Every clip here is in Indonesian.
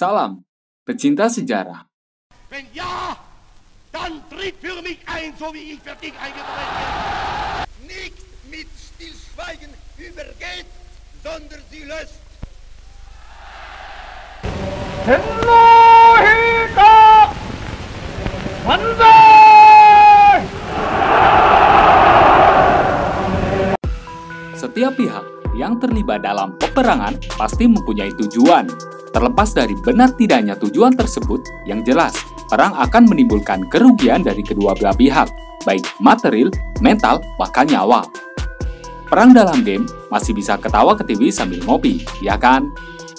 Salam, pecinta sejarah. Wenn ja, dann tritt für mich ein, so wie ich für dich eingetreten bin. Nicht mit Stillschweigen übergeht, sondern sie löst. tennohika banzai. Setiap pihak yang terlibat dalam peperangan pasti mempunyai tujuan. Terlepas dari benar tidaknya tujuan tersebut, yang jelas, perang akan menimbulkan kerugian dari kedua belah pihak, baik material, mental, bahkan nyawa. Perang dalam game masih bisa ketawa ke TV sambil ngopi, ya kan?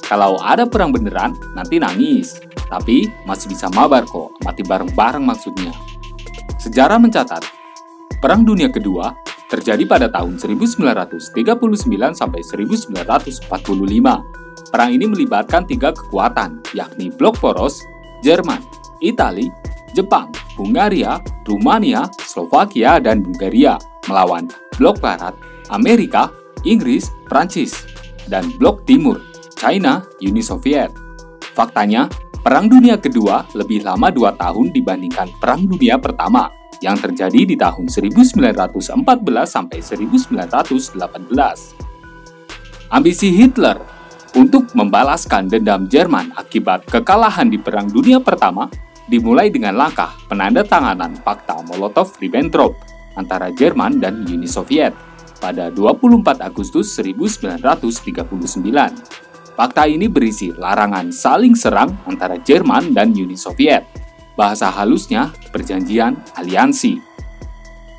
Kalau ada perang beneran, nanti nangis. Tapi masih bisa mabar kok, mati bareng-bareng maksudnya. Sejarah mencatat, Perang Dunia Kedua terjadi pada tahun 1939 sampai 1945. Perang ini melibatkan 3 kekuatan, yakni blok poros, Jerman, Italia, Jepang, Hungaria, Rumania, Slovakia, dan Bulgaria melawan blok barat, Amerika, Inggris, Prancis, dan blok timur, China, Uni Soviet. Faktanya, Perang Dunia Kedua lebih lama 2 tahun dibandingkan Perang Dunia Pertama yang terjadi di tahun 1914 sampai 1918. Ambisi Hitler untuk membalaskan dendam Jerman akibat kekalahan di Perang Dunia Pertama dimulai dengan langkah penandatanganan Fakta Molotov-Ribbentrop antara Jerman dan Uni Soviet pada 24 Agustus 1939. Fakta ini berisi larangan saling serang antara Jerman dan Uni Soviet. Bahasa halusnya, perjanjian aliansi.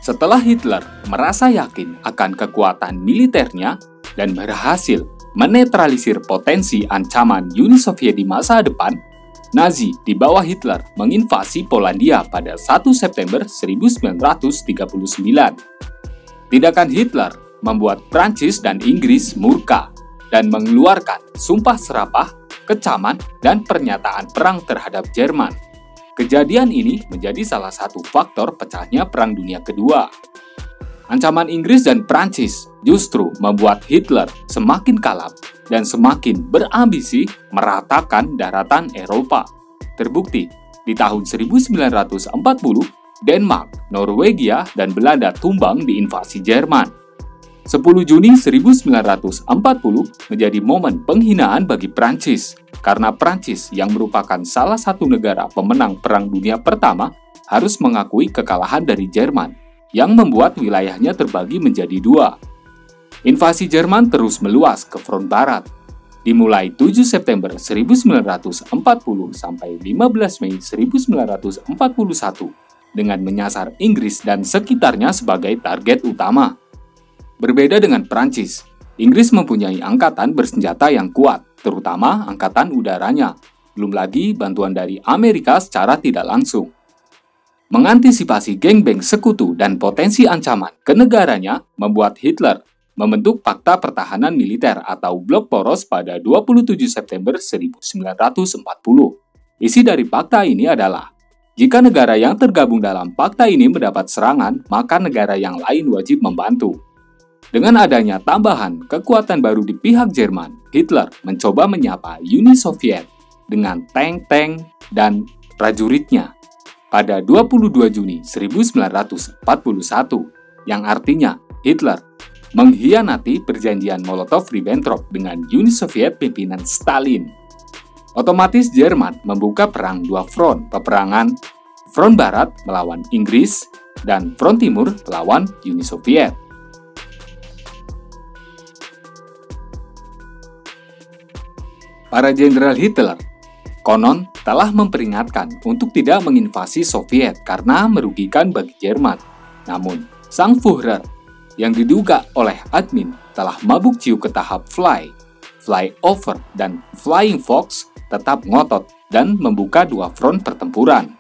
Setelah Hitler merasa yakin akan kekuatan militernya dan berhasil menetralisir potensi ancaman Uni Soviet di masa depan, Nazi di bawah Hitler menginvasi Polandia pada 1 September 1939. Tindakan Hitler membuat Prancis dan Inggris murka dan mengeluarkan sumpah serapah, kecaman, dan pernyataan perang terhadap Jerman. Kejadian ini menjadi salah satu faktor pecahnya Perang Dunia Kedua. Ancaman Inggris dan Prancis justru membuat Hitler semakin kalap dan semakin berambisi meratakan daratan Eropa. Terbukti, di tahun 1940, Denmark, Norwegia, dan Belanda tumbang di invasi Jerman. 10 Juni 1940 menjadi momen penghinaan bagi Prancis, karena Prancis yang merupakan salah satu negara pemenang Perang Dunia Pertama harus mengakui kekalahan dari Jerman, yang membuat wilayahnya terbagi menjadi 2. Invasi Jerman terus meluas ke front barat, dimulai 7 September 1940 sampai 15 Mei 1941, dengan menyasar Inggris dan sekitarnya sebagai target utama. Berbeda dengan Prancis, Inggris mempunyai angkatan bersenjata yang kuat, terutama angkatan udaranya, belum lagi bantuan dari Amerika secara tidak langsung. Mengantisipasi geng-beng sekutu dan potensi ancaman ke negaranya membuat Hitler membentuk Fakta Pertahanan Militer atau Blok Poros pada 27 September 1940. Isi dari fakta ini adalah, jika negara yang tergabung dalam fakta ini mendapat serangan, maka negara yang lain wajib membantu. Dengan adanya tambahan kekuatan baru di pihak Jerman, Hitler mencoba menyapa Uni Soviet dengan tank-tank dan prajuritnya pada 22 Juni 1941, yang artinya Hitler mengkhianati perjanjian Molotov-Ribbentrop dengan Uni Soviet pimpinan Stalin. Otomatis Jerman membuka perang 2 front peperangan, front barat melawan Inggris dan front timur melawan Uni Soviet. Para jenderal Hitler konon telah memperingatkan untuk tidak menginvasi Soviet karena merugikan bagi Jerman. Namun, sang Führer yang diduga oleh admin telah mabuk ciu ke tahap flyover, dan flying fox tetap ngotot dan membuka 2 front pertempuran.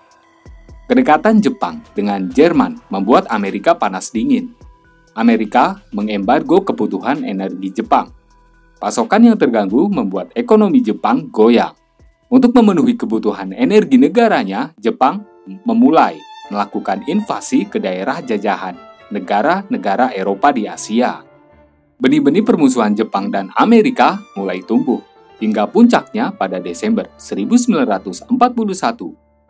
Kedekatan Jepang dengan Jerman membuat Amerika panas dingin. Amerika mengembargo kebutuhan energi Jepang. Pasokan yang terganggu membuat ekonomi Jepang goyang. Untuk memenuhi kebutuhan energi negaranya, Jepang memulai melakukan invasi ke daerah jajahan negara-negara Eropa di Asia. Benih-benih permusuhan Jepang dan Amerika mulai tumbuh. hingga puncaknya pada Desember 1941,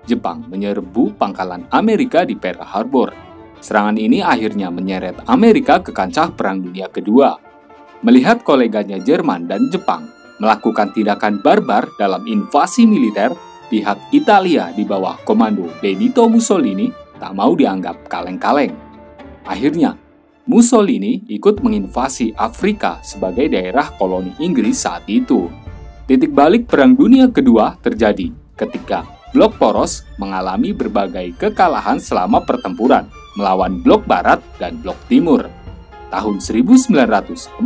Jepang menyerbu pangkalan Amerika di Pearl Harbor. Serangan ini akhirnya menyeret Amerika ke kancah Perang Dunia Kedua. Melihat koleganya Jerman dan Jepang melakukan tindakan barbar dalam invasi militer, pihak Italia di bawah komando Benito Mussolini tak mau dianggap kaleng-kaleng. Akhirnya, Mussolini ikut menginvasi Afrika sebagai daerah koloni Inggris saat itu. Titik balik Perang Dunia Kedua terjadi ketika Blok Poros mengalami berbagai kekalahan selama pertempuran melawan Blok Barat dan Blok Timur. Tahun 1943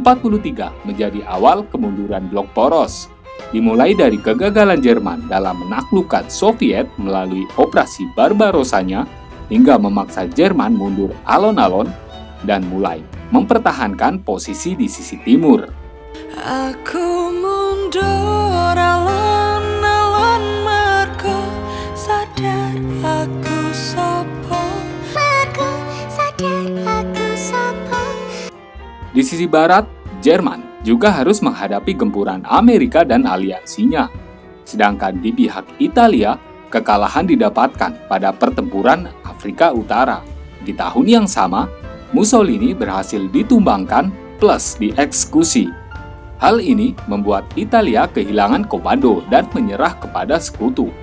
menjadi awal kemunduran Blok Poros, dimulai dari kegagalan Jerman dalam menaklukkan Soviet melalui operasi Barbarossanya hingga memaksa Jerman mundur alon-alon dan mulai mempertahankan posisi di sisi timur. Aku mundur alon-alon mergo sadar aku sapa. Di sisi barat, Jerman juga harus menghadapi gempuran Amerika dan aliansinya. Sedangkan di pihak Italia, kekalahan didapatkan pada pertempuran Afrika Utara. Di tahun yang sama, Mussolini berhasil ditumbangkan plus dieksekusi. Hal ini membuat Italia kehilangan komando dan menyerah kepada sekutu.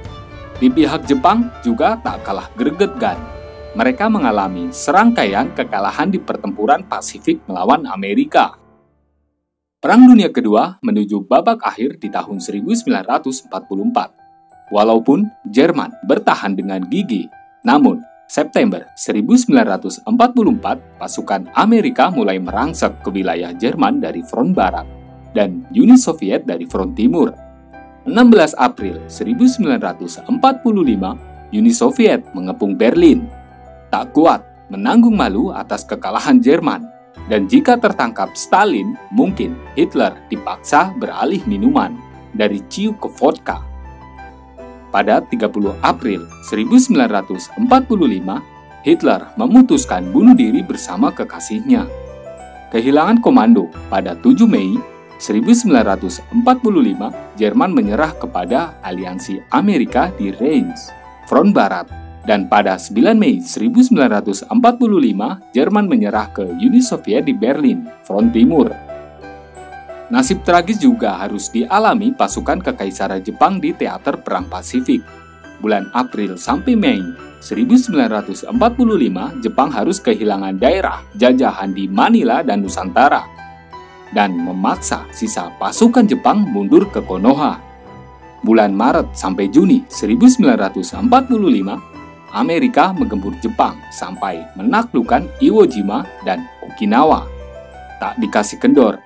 Di pihak Jepang juga tak kalah gregetgan. Mereka mengalami serangkaian kekalahan di pertempuran Pasifik melawan Amerika. Perang Dunia Kedua menuju babak akhir di tahun 1944. Walaupun Jerman bertahan dengan gigih, namun September 1944 pasukan Amerika mulai merangsek ke wilayah Jerman dari front barat dan Uni Soviet dari front timur. 16 April 1945, Uni Soviet mengepung Berlin. Tak kuat menanggung malu atas kekalahan Jerman, dan jika tertangkap Stalin, mungkin Hitler dipaksa beralih minuman dari ciu ke vodka. Pada 30 April 1945, Hitler memutuskan bunuh diri bersama kekasihnya. Kehilangan komando pada 7 Mei 1945, Jerman menyerah kepada aliansi Amerika di Rheims, front barat. Dan pada 9 Mei 1945, Jerman menyerah ke Uni Soviet di Berlin, front timur. Nasib tragis juga harus dialami pasukan Kekaisaran Jepang di teater Perang Pasifik. Bulan April sampai Mei 1945, Jepang harus kehilangan daerah jajahan di Manila dan Nusantara, dan memaksa sisa pasukan Jepang mundur ke Konoha. Bulan Maret sampai Juni 1945, Amerika menggempur Jepang sampai menaklukkan Iwo Jima dan Okinawa. Tak dikasih kendor,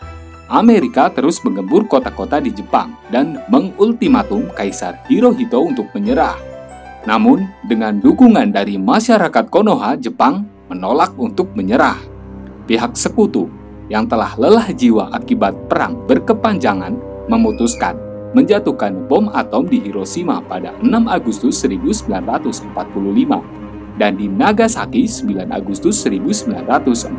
Amerika terus menggempur kota-kota di Jepang dan mengultimatum Kaisar Hirohito untuk menyerah. Namun, dengan dukungan dari masyarakat Konoha, Jepang menolak untuk menyerah. Pihak sekutu yang telah lelah jiwa akibat perang berkepanjangan memutuskan menjatuhkan bom atom di Hiroshima pada 6 Agustus 1945 dan di Nagasaki 9 Agustus 1945.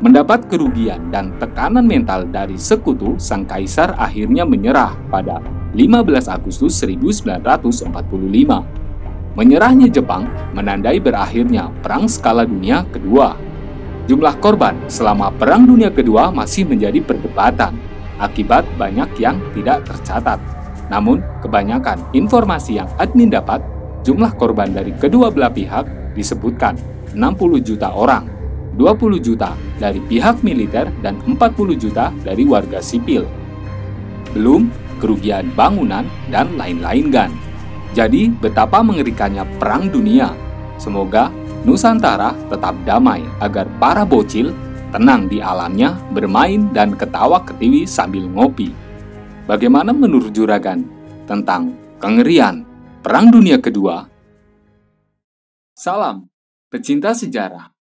Mendapat kerugian dan tekanan mental dari sekutu, sang kaisar akhirnya menyerah pada 15 Agustus 1945. Menyerahnya Jepang menandai berakhirnya Perang Skala Dunia Kedua. Jumlah korban selama Perang Dunia Kedua masih menjadi perdebatan akibat banyak yang tidak tercatat. Namun, kebanyakan informasi yang admin dapat, jumlah korban dari kedua belah pihak disebutkan 60 juta orang, 20 juta dari pihak militer dan 40 juta dari warga sipil. Belum kerugian bangunan dan lain-lain kan. Jadi, betapa mengerikannya Perang Dunia. Semoga Nusantara tetap damai agar para bocil tenang di alamnya, bermain dan ketawa ketiwi sambil ngopi. Bagaimana menurut Juragan tentang kengerian Perang Dunia Kedua? Salam pecinta sejarah.